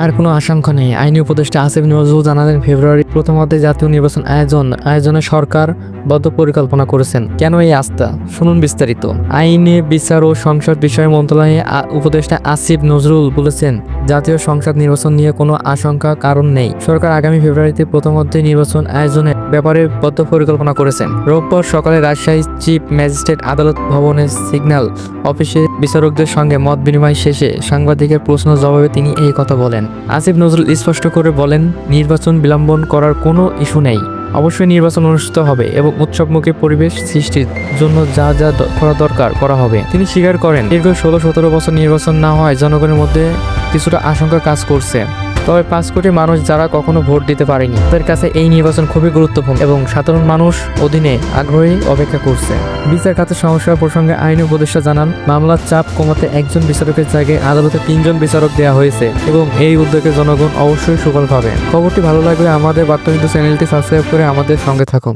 আর কোনো আশঙ্কা নেই। আইনি উপদেষ্টা আসিফ নজরুল জানালেন, ফেব্রুয়ারি প্রথমার্ধে জাতীয় নির্বাচন আয়োজনে সরকার বদ্ধ পরিকল্পনা করেছেন। কেন এই আস্থা, শুনুন বিস্তারিত। আইনে বিচার ও সংসদ বিষয় মন্ত্রণালয়ের উপদেষ্টা আসিফ নজরুল বলেছেন, জাতীয় সংসদ নির্বাচন নিয়ে কোনো আশঙ্কা কারণ নেই। সরকার আগামী ফেব্রুয়ারিতে প্রথমার্ধে নির্বাচন আয়োজনের ব্যাপারে বদ্ধ পরিকল্পনা করেছেন। রোববার সকালে রাজশাহী চিফ ম্যাজিস্ট্রেট আদালত ভবনের সিগন্যাল অফিসে বিচারকদের সঙ্গে মত বিনিময় শেষে সাংবাদিকের প্রশ্ন জবাবে তিনি এই কথা বলেন। আসিফ নজরুল স্পষ্ট করে বলেন, নির্বাচন বিলম্বন করার কোনো ইস্যু নেই। অবশ্যই নির্বাচন অনুষ্ঠিত হবে এবং উৎসবমুখী পরিবেশ সৃষ্টির জন্য যা যা করা দরকার করা হবে। তিনি স্বীকার করেন, দীর্ঘ 16-17 বছর নির্বাচন না হয় জনগণের মধ্যে কিছুটা আশঙ্কা কাজ করছে। তবে 5 কোটি মানুষ যারা কখনো ভোট দিতে পারেনি, তাদের কাছে এই নির্বাচন খুবই গুরুত্বপূর্ণ এবং সাধারণ মানুষ অধীনে আগ্রহী অপেক্ষা করছে। বিচার খাতের সমস্যা প্রসঙ্গে আইনি উপদেষ্টা জানান, মামলার চাপ কমাতে একজন বিচারকের জায়গায় আদালতে 3 জন বিচারক দেওয়া হয়েছে এবং এই উদ্যোগে জনগণ অবশ্যই সুফল পাবে। খবরটি ভালো লাগলে আমাদের বার্তাবিন্দু চ্যানেলটি সাবস্ক্রাইব করে আমাদের সঙ্গে থাকুন।